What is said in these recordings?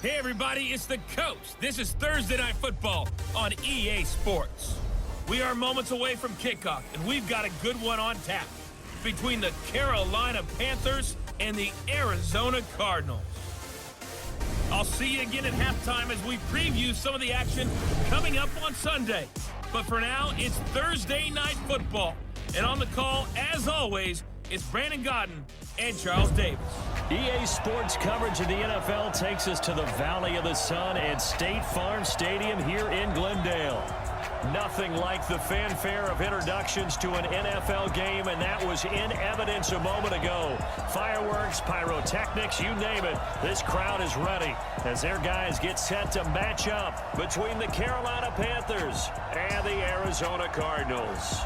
Hey everybody, it's the Coach. This is Thursday Night Football on EA Sports. We are moments away from kickoff, and we've got a good one on tap between the Carolina Panthers and the Arizona Cardinals. I'll see you again at halftime as we preview some of the action coming up on Sunday. But for now, it's Thursday Night Football. And on the call, as always, it's Brandon Godden and Charles Davis. EA Sports coverage of the NFL takes us to the Valley of the Sun at State Farm Stadium here in Glendale. Nothing like the fanfare of introductions to an NFL game, and that was in evidence a moment ago. Fireworks, pyrotechnics, you name it. This crowd is ready as their guys get set to match up between the Carolina Panthers and the Arizona Cardinals.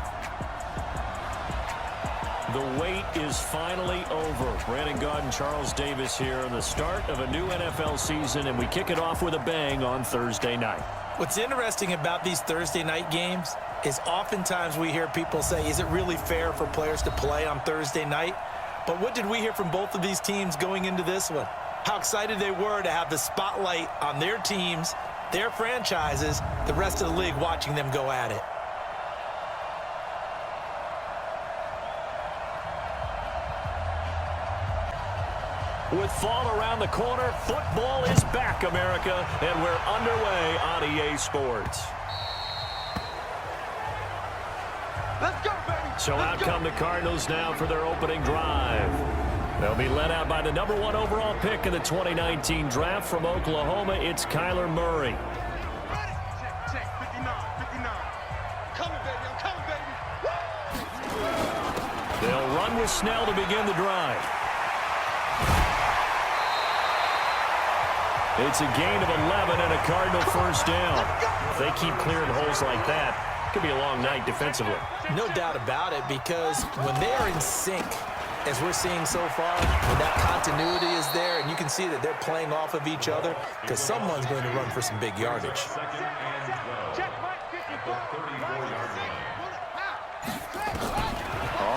The wait is finally over. Brandon Godden, Charles Davis here on the start of a new NFL season, and we kick it off with a bang on Thursday night. What's interesting about these Thursday night games is oftentimes we hear people say, is it really fair for players to play on Thursday night? But what did we hear from both of these teams going into this one? How excited they were to have the spotlight on their teams, their franchises, the rest of the league watching them go at it. With fall around the corner, football is back, America, and we're underway on EA Sports. Let's go, baby. So out come the Cardinals now for their opening drive. They'll be led out by the number 1 overall pick in the 2019 draft from Oklahoma. It's Kyler Murray. Check, 59. Coming, baby, I'm coming, baby. They'll run with Snell to begin the drive. It's a gain of 11 and a Cardinal first down. If they keep clearing holes like that, it could be a long night defensively. No doubt about it, because when they are in sync, as we're seeing so far, when that continuity is there, and you can see that they're playing off of each other, because someone's going to run for some big yardage.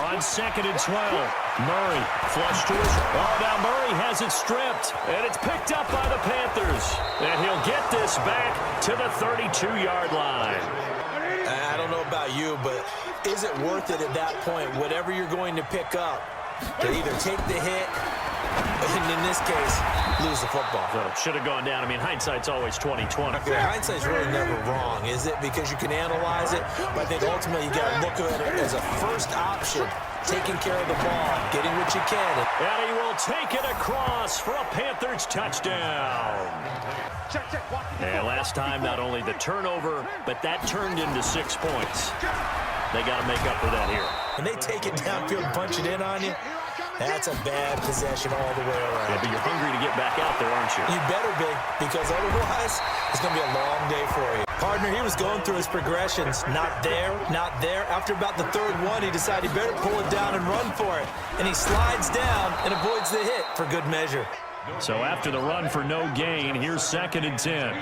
On 2nd and 12, Murray flush to his. Oh, now Murray has it stripped, and it's picked up by the Panthers. And he'll get this back to the 32-yard line. I don't know about you, but is it worth it at that point, whatever you're going to pick up, to either take the hit, and in this case, lose the football? So should have gone down. I mean, hindsight's always 20/20. Yeah, hindsight's really never wrong, is it? Because you can analyze it, but I think ultimately you got to look at it as a first option, taking care of the ball, getting what you can. And he will take it across for a Panthers touchdown. And last time, not only the turnover, but that turned into 6 points. They got to make up for that here. When they take it downfield and punch it in on you, that's a bad possession all the way around. Yeah, but you're hungry to get back out there, aren't you? You better be, because otherwise it's going to be a long day for you. Partner, he was going through his progressions. Not there, not there. After about the third one, he decided he better pull it down and run for it. And he slides down and avoids the hit for good measure. So after the run for no gain, here's 2nd and 10.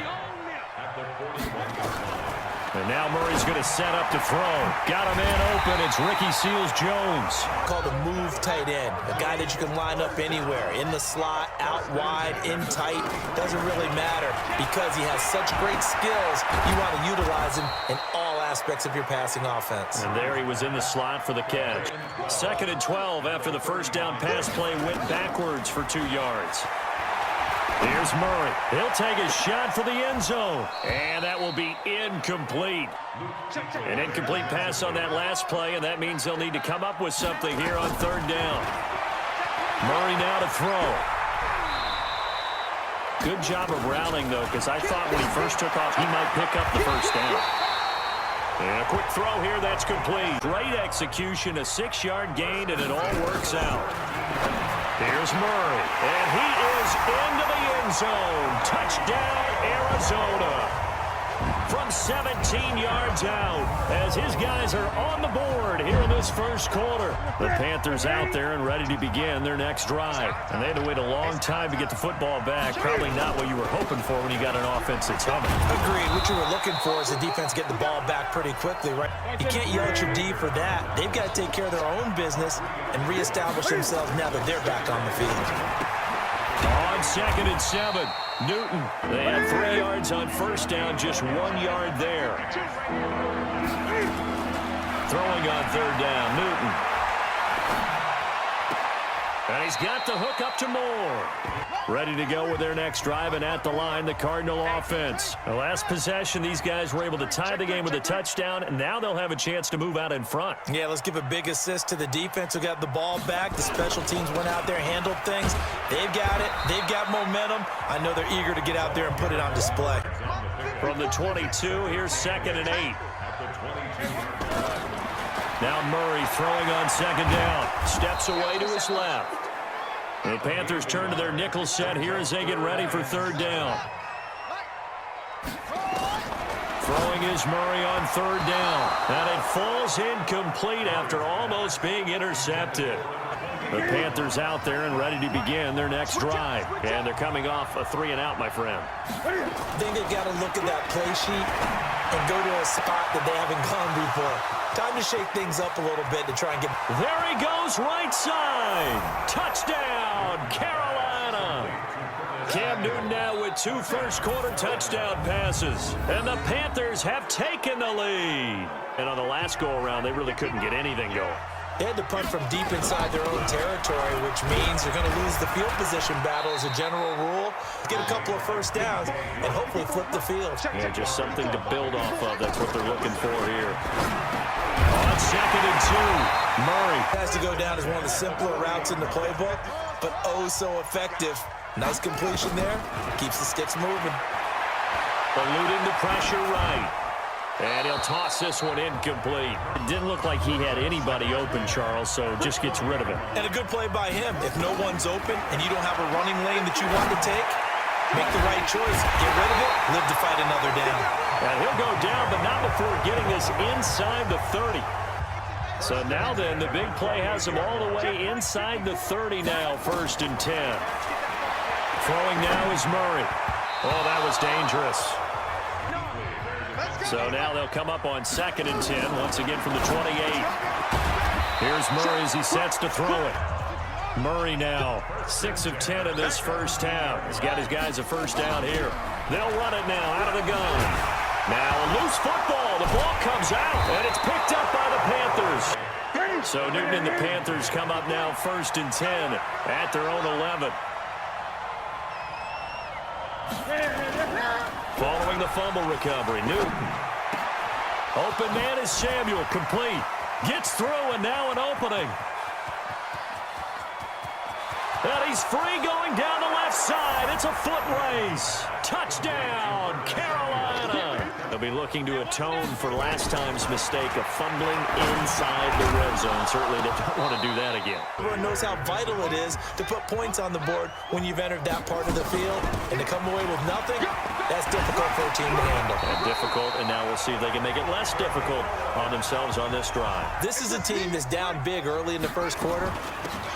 And now Murray's going to set up to throw. Got a man open. It's Ricky Seals-Jones. Called a move tight end. A guy that you can line up anywhere. In the slot, out wide, in tight. Doesn't really matter because he has such great skills. You want to utilize him in all aspects of your passing offense. And there he was in the slot for the catch. 2nd and 12 after the first down pass play went backwards for 2 yards. Here's Murray. He'll take a shot for the end zone. And that will be incomplete. An incomplete pass on that last play, and that means they'll need to come up with something here on 3rd down. Murray now to throw. Good job of rallying, though, because I thought when he first took off, he might pick up the first down. And a quick throw here, that's complete. Great execution, a 6-yard gain, and it all works out. Here's Murray, and he is into the end zone. Touchdown, Arizona. From 17 yards out, as his guys are on the board here in this first quarter. The Panthers out there and ready to begin their next drive. And they had to wait a long time to get the football back. Probably not what you were hoping for when you got an offense that's humming. Agreed. What you were looking for is the defense get the ball back pretty quickly, right? You can't yell at your D for that. They've got to take care of their own business and reestablish themselves now that they're back on the field. On on 2nd and 7. Newton, they had 3 yards on first down, just 1 yard there. Throwing on 3rd down, Newton. And he's got the hook up to Moore. Ready to go with their next drive, and at the line, the Cardinal offense. The last possession, these guys were able to tie the game with a touchdown, and now they'll have a chance to move out in front. Yeah, let's give a big assist to the defense who got the ball back. The special teams went out there, handled things. They've got it. They've got momentum. I know they're eager to get out there and put it on display. From the 22, here's 2nd and 8. Now Murray throwing on 2nd down. Steps away to his left. The Panthers turn to their nickel set here as they get ready for 3rd down. Throwing is Murray on 3rd down. And it falls incomplete after almost being intercepted. The Panthers out there and ready to begin their next drive. And they're coming off a 3-and-out, my friend. I think they've got to look at that play sheet and go to a spot that they haven't gone before. Time to shake things up a little bit to try and get... There he goes, right side. Touchdown, Carolina. Cam Newton now with 2 first-quarter touchdown passes. And the Panthers have taken the lead. And on the last go-around, they really couldn't get anything going. They had to punt from deep inside their own territory, which means they're going to lose the field position battle as a general rule. Get a couple of first downs and hopefully flip the field. Yeah, just something to build off of. That's what they're looking for here. On 2nd and 2, Murray has to go down as one of the simpler routes in the playbook, but oh so effective. Nice completion there. Keeps the sticks moving. Eluding the pressure right. And he'll toss this one incomplete. It didn't look like he had anybody open, Charles, so just gets rid of it. And a good play by him. If no one's open and you don't have a running lane that you want to take, make the right choice. Get rid of it, live to fight another down. And he'll go down, but not before getting this inside the 30. So now then, the big play has him all the way inside the 30 now, 1st and 10. Throwing now is Murray. Oh, that was dangerous. So now they'll come up on 2nd and 10, once again from the 28. Here's Murray as he sets to throw it. Murray now, 6 of 10 in this first half. He's got his guys a first down here. They'll run it now out of the gun. Now a loose football. The ball comes out, and it's picked up by the Panthers. So Newton and the Panthers come up now 1st and 10 at their own 11. Following the fumble recovery, Newton. Open man is Samuel, complete. Gets through, and now an opening. And he's free going down the left side. It's a foot race. Touchdown, Carolina. They'll be looking to atone for last time's mistake of fumbling inside the red zone. Certainly they don't want to do that again. Everyone knows how vital it is to put points on the board when you've entered that part of the field. And to come away with nothing, that's difficult for a team to handle. And difficult, and now we'll see if they can make it less difficult on themselves on this drive. This is a team that's down big early in the first quarter.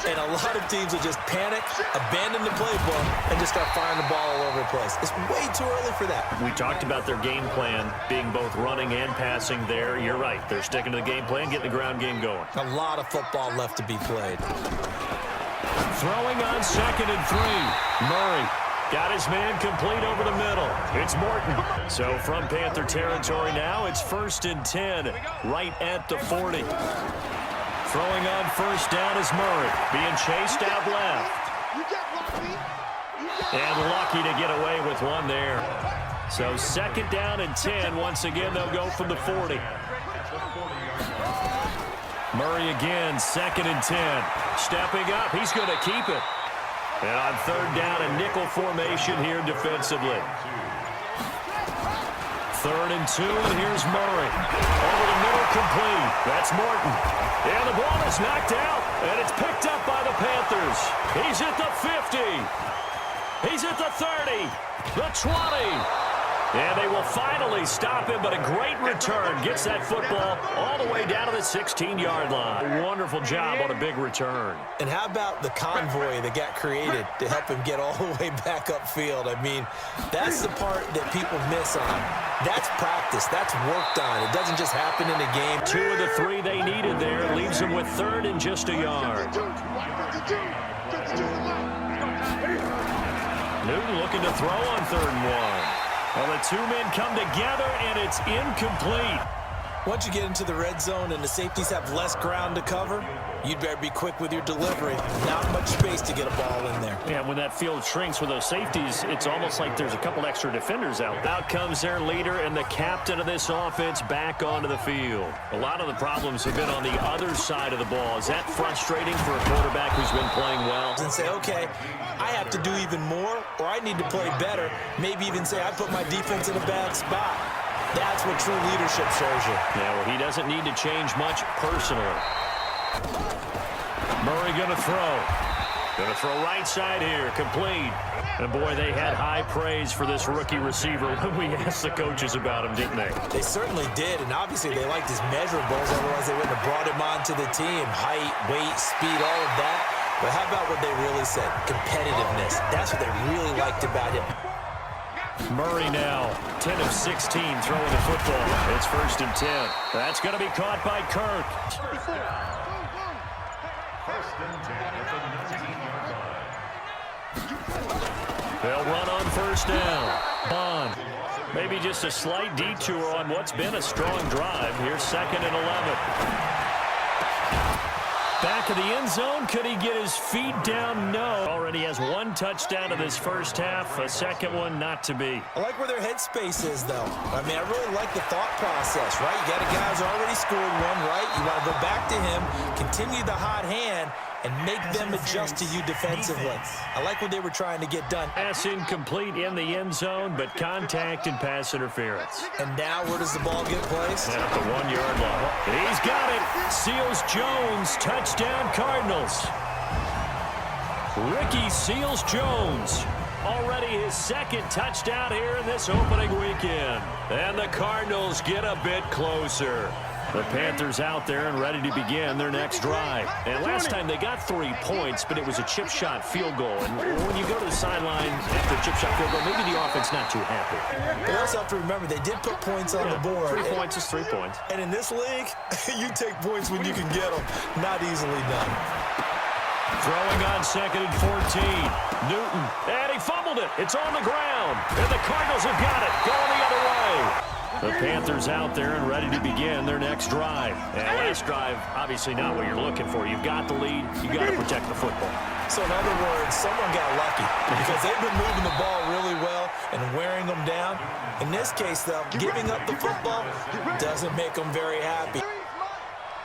And a lot of teams will just panic, abandon the playbook, and just start firing the ball all over the place. It's way too early for that. We talked about their game plan being both running and passing there. You're right. They're sticking to the game plan, getting the ground game going. A lot of football left to be played. Throwing on 2nd and 3. Murray got his man complete over the middle. It's Morton. So from Panther territory now, it's 1st and 10, right at the 40. Throwing on first down is Murray, being chased out left. And lucky to get away with one there. So 2nd down and 10. Once again, they'll go from the 40. Murray again, 2nd and 10. Stepping up, he's going to keep it. And on 3rd down, a nickel formation here defensively. 3rd and 2, and here's Murray. Over the middle, complete. That's Morton. And the ball is knocked out, and it's picked up by the Panthers. He's at the 50. He's at the 30, the 20. And they will finally stop him, but a great return. Gets that football all the way down to the 16-yard line. Wonderful job on a big return. And how about the convoy that got created to help him get all the way back upfield? I mean, that's the part that people miss on. That's practice. That's worked on. It doesn't just happen in a game. 2 of the 3 they needed there. Leaves them with 3rd and just a yard. Newton looking to throw on 3rd and 1. Well, the two men come together, and it's incomplete. Once you get into the red zone and the safeties have less ground to cover, you'd better be quick with your delivery. Not much space to get a ball in there. Yeah, when that field shrinks with those safeties, it's almost like there's a couple extra defenders out. Out comes their leader and the captain of this offense back onto the field. A lot of the problems have been on the other side of the ball. Is that frustrating for a quarterback who's been playing well? And say, okay, I have to do even more, or I need to play better. Maybe even say I put my defense in a bad spot. That's what true leadership shows you. Yeah, well, he doesn't need to change much personally. Murray going to throw. Going to throw right side here, complete. And boy, they had high praise for this rookie receiver when we asked the coaches about him, didn't they? They certainly did, and obviously they liked his measurables, otherwise they wouldn't have brought him onto the team. Height, weight, speed, all of that. But how about what they really said? Competitiveness. That's what they really liked about him. Murray now, 10 of 16 throwing the football. It's 1st and 10. That's going to be caught by Kirk. 1st and 10 at the 19-yard line. They'll run on 1st down. Bond. Maybe just a slight detour on what's been a strong drive. Here's 2nd and 11. Back of the end zone. Could he get his feet down? No. Already has 1 touchdown in this first half. A second one not to be. I like where their headspace is, though. I mean, I really like the thought process, right? You got a guy who's already scored one, right? You want to go back to him, continue the hot hand, and make them adjust to you defensively. I like what they were trying to get done. Pass incomplete in the end zone, but contact and pass interference. And now where does the ball get placed? At the 1-yard line. He's got it. Seals Jones. Touchdown Cardinals. Ricky Seals-Jones. Already his 2nd touchdown here in this opening weekend. And the Cardinals get a bit closer. The Panthers out there and ready to begin their next drive. And last time they got 3 points, but it was a chip shot field goal. And when you go to the sideline after a chip shot field goal, maybe the offense not too happy. You also have to remember they did put points on the board. 3 points is 3 points. And in this league, you take points when you can get them. Not easily done. Throwing on 2nd and 14. Newton. And he fumbled it. It's on the ground. And the Cardinals have got it. Going the other way. The Panthers out there and ready to begin their next drive. And last drive, obviously not what you're looking for. You've got the lead. You've got to protect the football. So in other words, someone got lucky because they've been moving the ball really well and wearing them down. In this case, though, giving up the football doesn't make them very happy.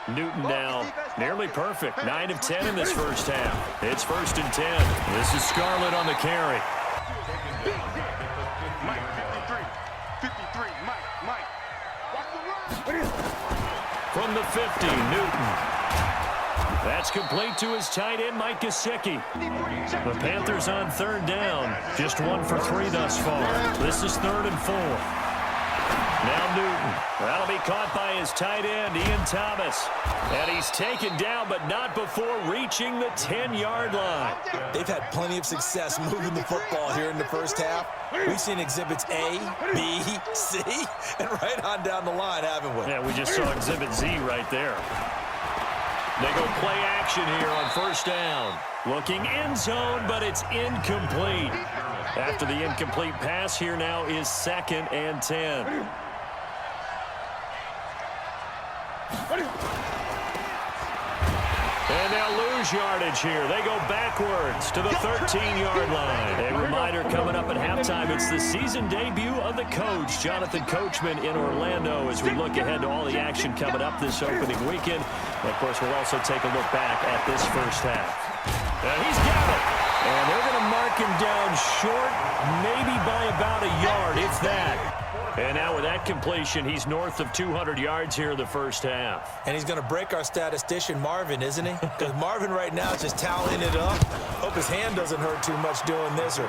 Newton now nearly perfect. 9 of 10 in this first half. It's 1st and 10. This is Scarlett on the carry. Mike, 53, Mike. Watch the run. From the 50, Newton. That's complete to his tight end, Mike Gesicki. The Panthers on 3rd down. Just 1 for 3 thus far. This is 3rd and 4. Now Newton. That'll be caught by his tight end, Ian Thomas. And he's taken down, but not before reaching the 10-yard line. They've had plenty of success moving the football here in the first half. We've seen exhibits A, B, C, and right on down the line, haven't we? Yeah, we just saw exhibit Z right there. They go play action here on 1st down. Looking end zone, but it's incomplete. After the incomplete pass, here now is 2nd and 10. And they'll lose yardage here. They go backwards to the 13-yard line. A reminder coming up at halftime, it's the season debut of the coach, Jonathan Coachman in Orlando, as we look ahead to all the action coming up this opening weekend. And of course, we'll also take a look back at this first half. And he's got it. And they're going to mark him down short, maybe by about a yard, if that. And now with that completion, he's north of 200 yards here in the first half. And he's going to break our statistician, Marvin, isn't he? Because Marvin right now is just toweling it up. Hope his hand doesn't hurt too much doing this.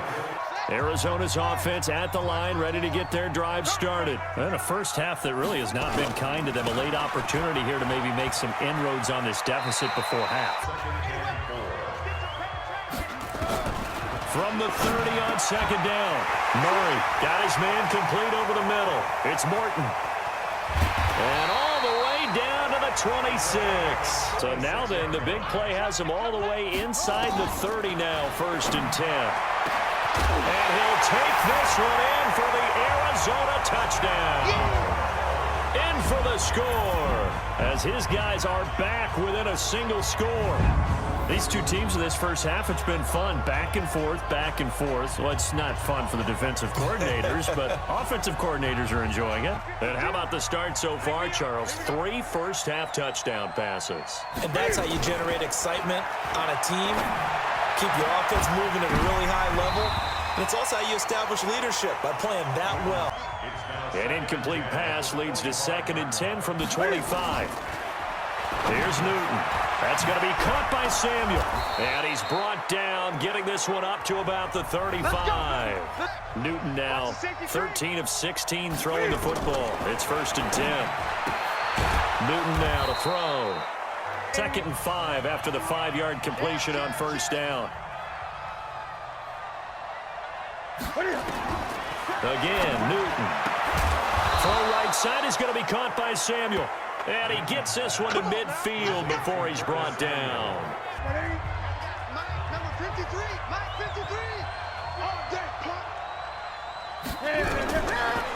Arizona's offense at the line, ready to get their drive started. And a first half that really has not been kind to them. A late opportunity here to maybe make some inroads on this deficit before half. From the 30 on 2nd down. Murray got his man complete over the middle. It's Morton. And all the way down to the 26. So now then, the big play has him all the way inside the 30 now, 1st and 10. And he'll take this one in for the Arizona touchdown. In for the score, as his guys are back within a single score. These two teams in this first half, it's been fun. Back and forth, back and forth. Well, it's not fun for the defensive coordinators, but offensive coordinators are enjoying it. And how about the start so far, Charles? 3 first-half touchdown passes. And that's how you generate excitement on a team. Keep your offense moving at a really high level. And it's also how you establish leadership, by playing that well. An incomplete pass leads to 2nd and 10 from the 25. Here's Newton. That's going to be caught by Samuel. And he's brought down, getting this one up to about the 35. Newton now 13 of 16 throwing the football. It's 1st and 10. Newton now to throw. 2nd and 5 after the 5-yard completion on 1st down. Again, Newton. Throw right side is going to be caught by Samuel. And he gets this one to midfield before he's brought down. Number 53, Mike 53. All day,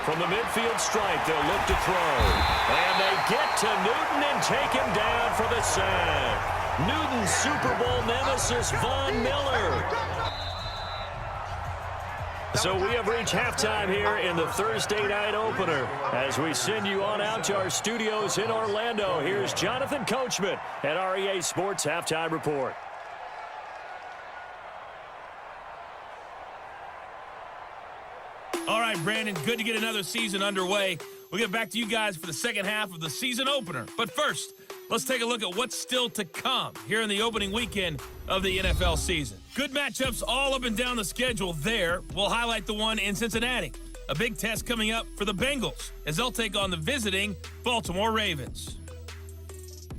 From the midfield stripe, they'll look to throw. And they get to Newton and take him down for the sack. Newton's Super Bowl nemesis, Von Miller. So we have reached halftime here in the Thursday night opener. As we send you on out to our studios in Orlando, here's Jonathan Coachman at REA Sports Halftime Report. All right, Brandon, good to get another season underway. We'll get back to you guys for the second half of the season opener. But first, let's take a look at what's still to come here in the opening weekend of the NFL season. Good matchups all up and down the schedule there. We'll highlight the one in Cincinnati. A big test coming up for the Bengals as they'll take on the visiting Baltimore Ravens.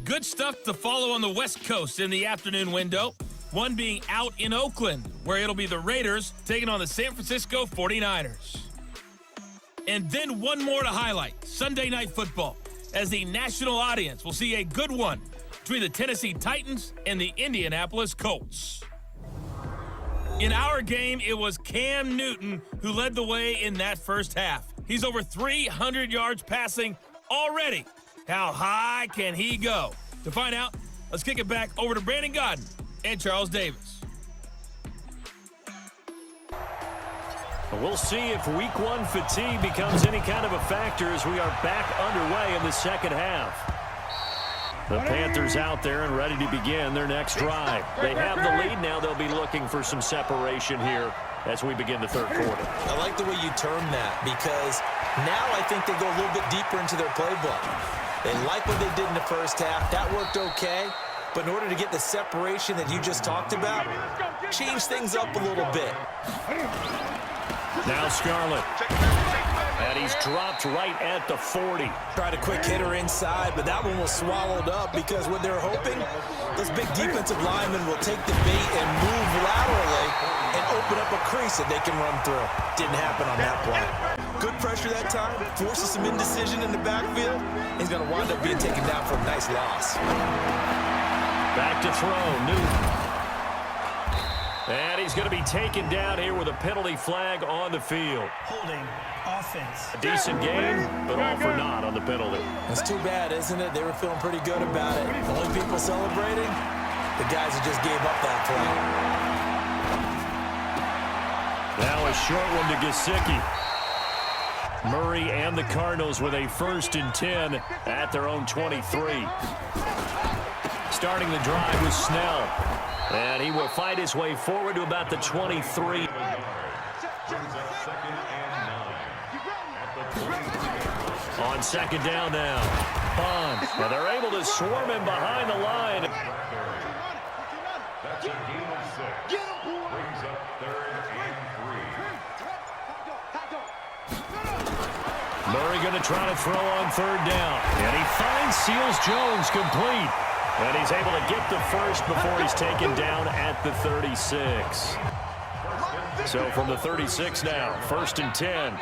Good stuff to follow on the West Coast in the afternoon window. One being out in Oakland, where it'll be the Raiders taking on the San Francisco 49ers. And then one more to highlight, Sunday Night Football, as the national audience will see a good one between the Tennessee Titans and the Indianapolis Colts. In our game, it was Cam Newton who led the way in that first half. He's over 300 yards passing already. How high can he go? To find out, let's kick it back over to Brandon Godden and Charles Davis. We'll see if week 1 fatigue becomes any kind of a factor as we are back underway in the second half. The Panthers out there and ready to begin their next drive. They have the lead now. They'll be looking for some separation here as we begin the third quarter. I like the way you term that, because now I think they go a little bit deeper into their playbook. They like what they did in the first half. That worked okay. But in order to get the separation that you just talked about, change things up a little bit. Now Scarlett. And he's dropped right at the 40. Tried a quick hitter inside, but that one was swallowed up because what they're hoping, those big defensive linemen will take the bait and move laterally and open up a crease that they can run through. Didn't happen on that play. Good pressure that time, forces some indecision in the backfield. He's going to wind up being taken down for a nice loss. Back to throw, Newton. And he's going to be taken down here with a penalty flag on the field. Holding offense. A decent game, but all for naught on the penalty. That's too bad, isn't it? They were feeling pretty good about it. The only people celebrating, the guys that just gave up that play. Now a short one to Gesicki. Murray and the Cardinals with a 1st and 10 at their own 23. Starting the drive with Snell. And he will fight his way forward to about the 23. On 2nd down now. Bond. And they're able to swarm him behind the line. That's a gain of 6. Brings up 3rd and 3. Murray going to try to throw on 3rd down. And he finds Seals Jones complete. And he's able to get the first before he's taken down at the 36. So from the 36 now, 1st and 10.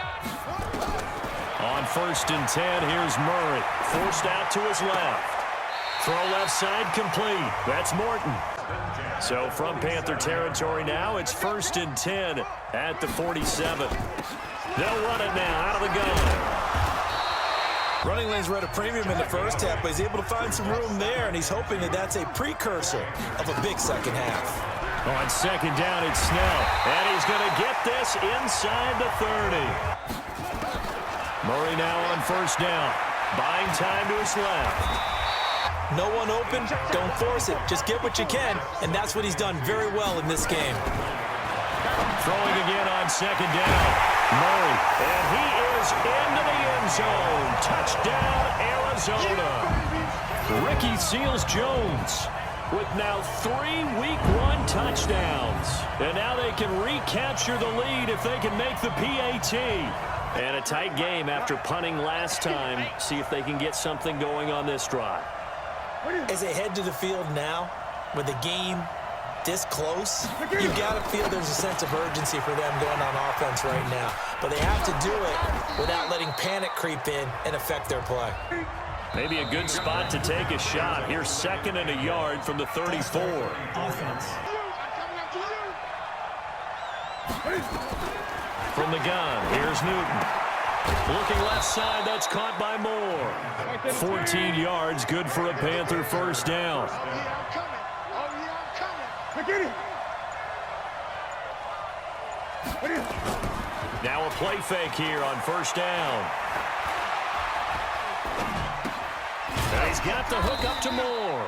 On 1st and 10, here's Murray. Forced out to his left. Throw left side complete. That's Morton. So from Panther territory now, it's 1st and 10 at the 47. They'll run it now out of the gun. Running lanes were at a premium in the first half, but he's able to find some room there, and he's hoping that that's a precursor of a big second half. On 2nd down, it's Snell, and he's going to get this inside the 30. Murray now on 1st down, buying time to his left. No one open, don't force it. Just get what you can, and that's what he's done very well in this game. Throwing again on 2nd down. Murray, and he is into the end zone. Touchdown, Arizona. Ricky Seals-Jones with now 3 Week 1 touchdowns. And now they can recapture the lead if they can make the PAT. And a tight game after punting last time. See if they can get something going on this drive. As they head to the field now, with the game this close, you got to feel there's a sense of urgency for them going on offense right now. But they have to do it without letting panic creep in and affect their play. Maybe a good spot to take a shot. Here's 2nd and a yard from the 34. Offense. From the gun, here's Newton. Looking left side, that's caught by Moore. 14 yards, good for a Panther 1st down. Now a play fake here on 1st down. And he's got the hook up to Moore.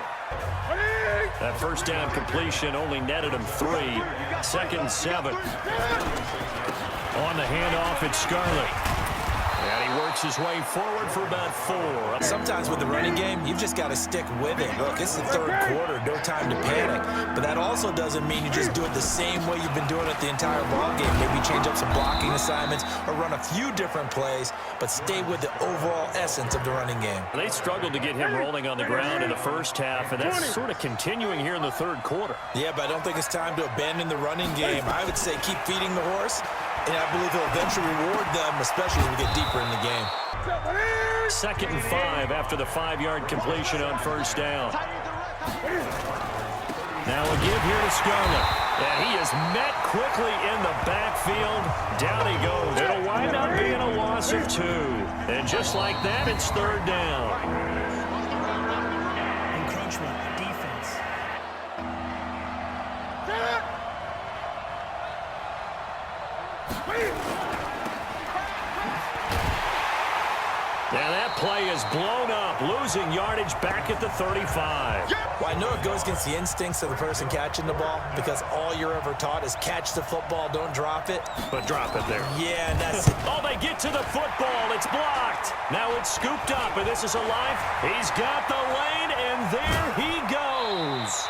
That 1st down completion only netted him 3. 2nd and 7. On the handoff, it's Scarlett. And he works his way forward for about 4. Sometimes with the running game, you've just got to stick with it. Look, it's the 3rd quarter, no time to panic. But that also doesn't mean you just do it the same way you've been doing it the entire ball game. Maybe change up some blocking assignments or run a few different plays, but stay with the overall essence of the running game. They struggled to get him rolling on the ground in the first half, and that's sort of continuing here in the 3rd quarter. Yeah, but I don't think it's time to abandon the running game. I would say keep feeding the horse, and I believe he'll eventually reward them, especially as we get deeper in the game. 2nd and 5 after the 5-yard completion on 1st down. Now a give here to Scarlett. And he is met quickly in the backfield. Down he goes. It'll wind up being a loss of 2. And just like that, it's 3rd down. Encroachment, defense. Now that play is blown up, losing yardage back at the 35. Well, I know it goes against the instincts of the person catching the ball because all you're ever taught is catch the football, don't drop it. But drop it there. Yeah, that's it. Oh, they get to the football. It's blocked. Now it's scooped up, and this is alive. He's got the lane, and there he goes.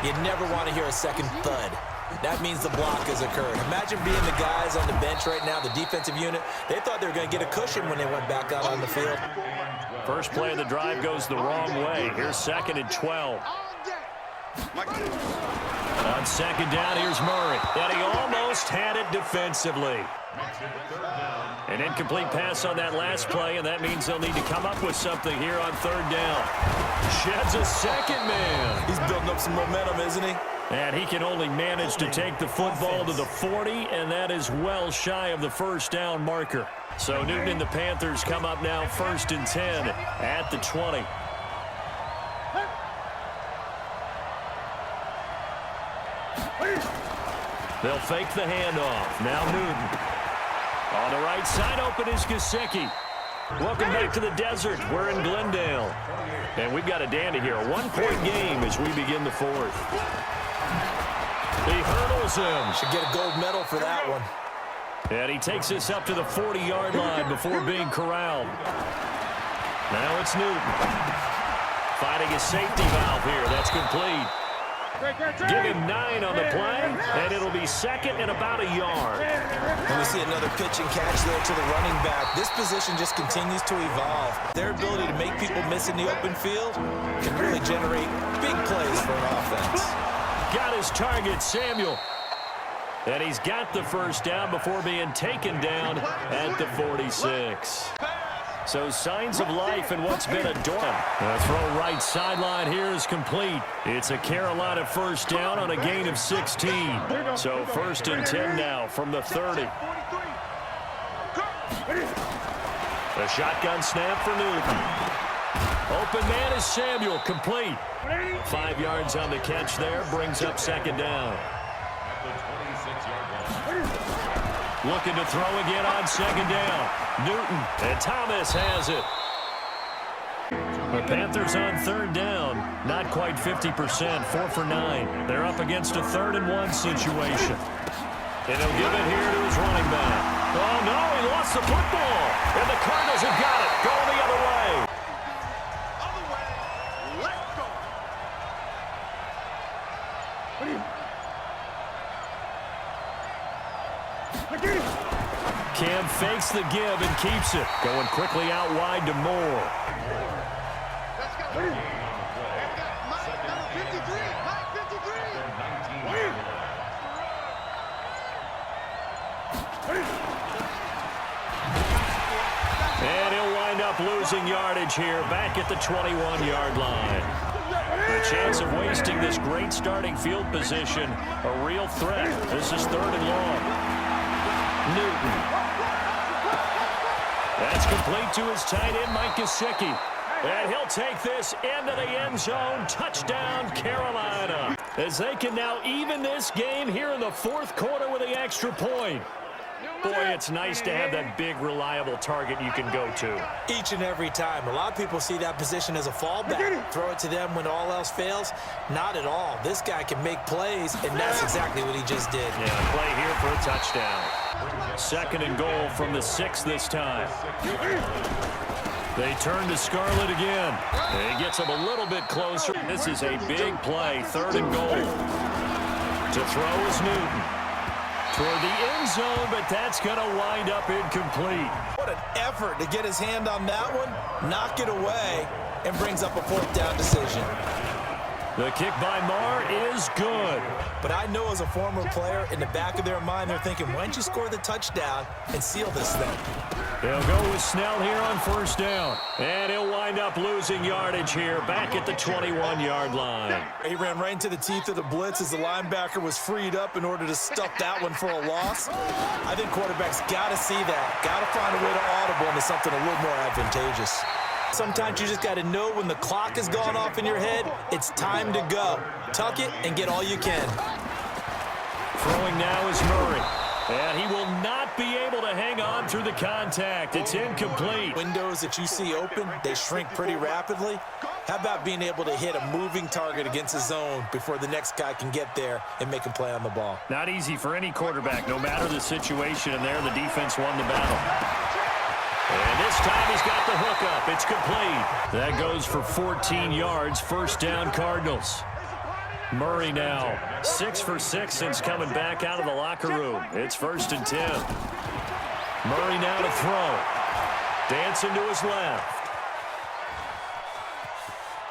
You never want to hear a second thud. That means the block has occurred. Imagine being the guys on the bench right now, the defensive unit. They thought they were going to get a cushion when they went back out on the field. First play of the drive goes the wrong way. Here's 2nd and 12. On 2nd down, here's Murray. And he almost had it defensively. An incomplete pass on that last play, and that means they'll need to come up with something here on 3rd down. Sheds a second man. He's building up some momentum, isn't he? And he can only manage to take the football to the 40, and that is well shy of the 1st down marker. So Newton and the Panthers come up now 1st and 10 at the 20. They'll fake the handoff. Now Newton. On the right side, open is Gesicki. Welcome back to the desert. We're in Glendale. And we've got a dandy here. A 1-point game as we begin the 4th. He hurdles him. Should get a gold medal for that one. And he takes us up to the 40-yard line before being corralled. Now it's Newton. Fighting a safety valve here. That's complete. Give him 9 on the play, and it'll be 2nd and about a yard. And we see another pitch and catch there to the running back. This position just continues to evolve. Their ability to make people miss in the open field can really generate big plays for an offense. Got his target, Samuel. And he's got the 1st down before being taken down at the 46. So signs of life in what's been a dorm. The throw right sideline here is complete. It's a Carolina first down on a gain of 16. So 1st and 10 now from the 30. The shotgun snap for Newton. Open man is Samuel, complete. 5 yards on the catch there, brings up 2nd down. Looking to throw again on 2nd down. Newton, and Thomas has it. The Panthers on 3rd down. Not quite 50%, 4 for 9. They're up against a 3rd and 1 situation. And he'll give it here to his running back. Oh, no, he lost the football. And the Cardinals have got it, going the other way. Cam fakes the give and keeps it. Going quickly out wide to Moore. Let's go. And we got Mike, number 53. Mike 53. And he'll wind up losing yardage here, back at the 21-yard line. The chance of wasting this great starting field position, a real threat. This is 3rd and long. Newton. That's complete to his tight end, Mike Gesicki. And he'll take this into the end zone. Touchdown, Carolina. As they can now even this game here in the 4th quarter with the extra point. Boy, it's nice to have that big, reliable target you can go to. Each and every time. A lot of people see that position as a fallback. Throw it to them when all else fails. Not at all. This guy can make plays, and that's exactly what he just did. Yeah, play here for a touchdown. 2nd and goal from the 6 this time. They turn to Scarlett again. And he gets him a little bit closer. This is a big play, 3rd and goal. To throw is Newton. Toward the end zone, but that's going to wind up incomplete. What an effort to get his hand on that one, knock it away, and brings up a 4th down decision. The kick by Marr is good. But I know as a former player, in the back of their mind, they're thinking, why don't you score the touchdown and seal this thing? They'll go with Snell here on 1st down. And he'll wind up losing yardage here, back at the 21-yard line. He ran right into the teeth of the blitz as the linebacker was freed up in order to stuff that one for a loss. I think quarterbacks got to see that, got to find a way to audible into something a little more advantageous. Sometimes you just got to know when the clock has gone off in your head, it's time to go. Tuck it and get all you can. Throwing now is Murray. And he will not be able to hang on through the contact. It's incomplete. Windows that you see open, they shrink pretty rapidly. How about being able to hit a moving target against a zone before the next guy can get there and make a play on the ball? Not easy for any quarterback, no matter the situation. And there, the defense won the battle. And this time he's got the hook up. It's complete. That goes for 14 yards. 1st down, Cardinals. Murray now 6 for 6 since coming back out of the locker room. It's 1st and 10. Murray now to throw. Dancing to his left.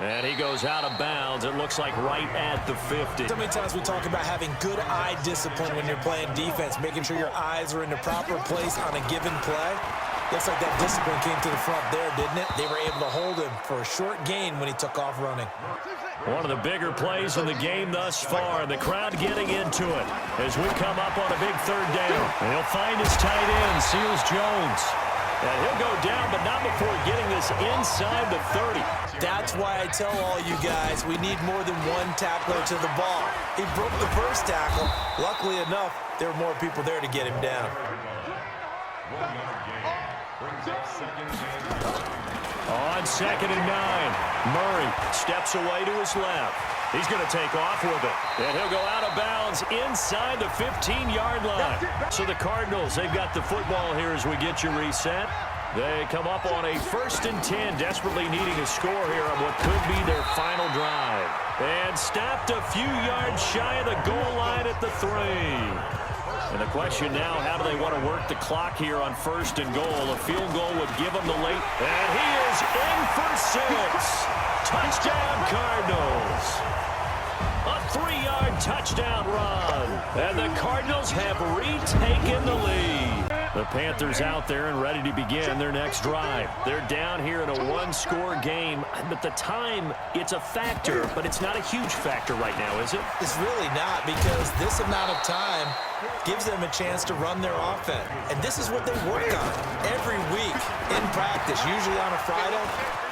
And he goes out of bounds. It looks like right at the 50. So many times we talk about having good eye discipline when you're playing defense, making sure your eyes are in the proper place on a given play. Looks like that discipline came to the front there, didn't it? They were able to hold him for a short gain when he took off running. One of the bigger plays in the game thus far. The crowd getting into it as we come up on a big 3rd down. And he'll find his tight end, Seals Jones. And he'll go down, but not before getting this inside the 30. That's why I tell all you guys, we need more than one tackler to the ball. He broke the first tackle. Luckily enough, there were more people there to get him down. On 2nd and 9, Murray steps away to his left. He's going to take off with it. And he'll go out of bounds inside the 15-yard line. So the Cardinals, they've got the football here as we get you reset. They come up on a 1st and 10, desperately needing a score here on what could be their final drive. And stopped a few yards shy of the goal line at the 3. And the question now, how do they want to work the clock here on 1st and goal? A field goal would give them the late. And he is in for 6. Touchdown, Cardinals. A 3-yard touchdown run. And the Cardinals have retaken the lead. The The Panthers out there and ready to begin their next drive. They're down here in a one-score game. But the time, it's a factor, but it's not a huge factor right now, is it? It's really not, because this amount of time gives them a chance to run their offense. And this is what they work on every week in practice, usually on a Friday.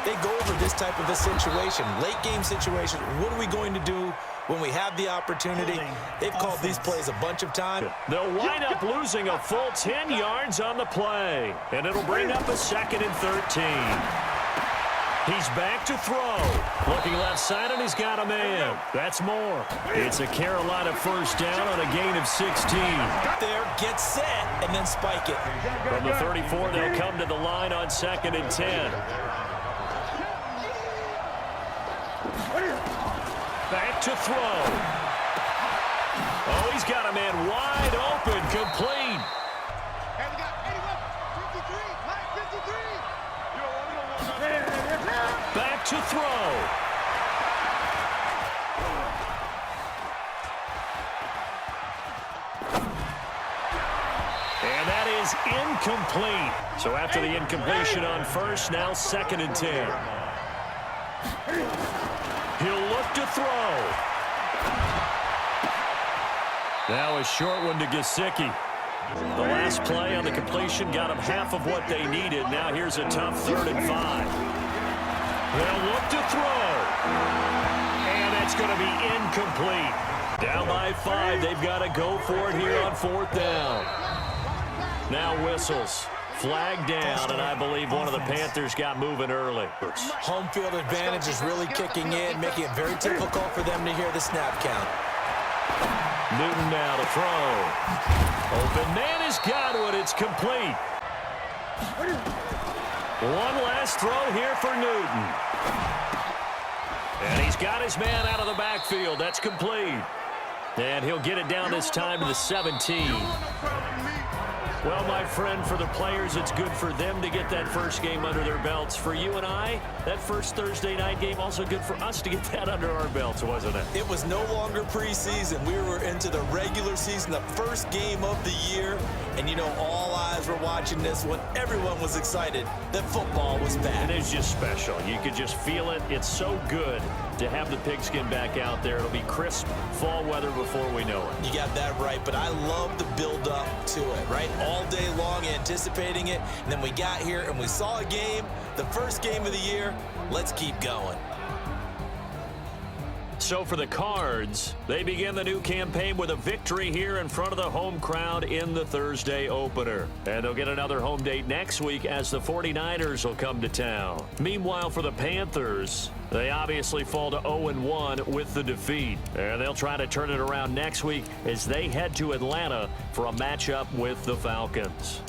They go over this type of a situation, late game situation. What are we going to do when we have the opportunity? They've called these plays a bunch of times. They'll wind up losing a full 10 yards on the play. And it'll bring up a 2nd and 13. He's back to throw. Looking left side, and he's got a man. That's more. It's a Carolina first down on a gain of 16. There, get set, and then spike it. From the 34, they'll come to the line on 2nd and 10. Back to throw. Oh, he's got a man wide open, complete. And we got 81, 53, high 53. Back to throw. And that is incomplete. So after the incompletion on first, now 2nd and 10. He'll look to throw. Now a short one to Gesicki. The last play on the completion got them half of what they needed. Now here's a tough 3rd and 5. They'll look to throw. And it's going to be incomplete. Down by 5. They've got to go for it here on 4th down. Now whistles. Flag down, and I believe one of the Panthers got moving early. Home field advantage is really kicking in, making it very difficult for them to hear the snap count. Newton now to throw. Open man has got it. It's complete. One last throw here for Newton. And he's got his man out of the backfield. That's complete. And he'll get it down this time to the 17. Well, my friend, for the players, it's good for them to get that first game under their belts. For you and I, that first Thursday night game, also good for us to get that under our belts, wasn't it? It was no longer preseason. We were into the regular season, the first game of the year. And, you know, all eyes were watching this one. Everyone was excited that football was back. It is just special. You could just feel it. It's so good to have the pigskin back out there. It'll be crisp fall weather before we know it. You got that right, but I love the build-up to it, right? All day long anticipating it, and then we got here and we saw a game, the first game of the year. Let's keep going. So for the Cards, they begin the new campaign with a victory here in front of the home crowd in the Thursday opener. And they'll get another home date next week as the 49ers will come to town. Meanwhile, for the Panthers, they obviously fall to 0-1 with the defeat. And they'll try to turn it around next week as they head to Atlanta for a matchup with the Falcons.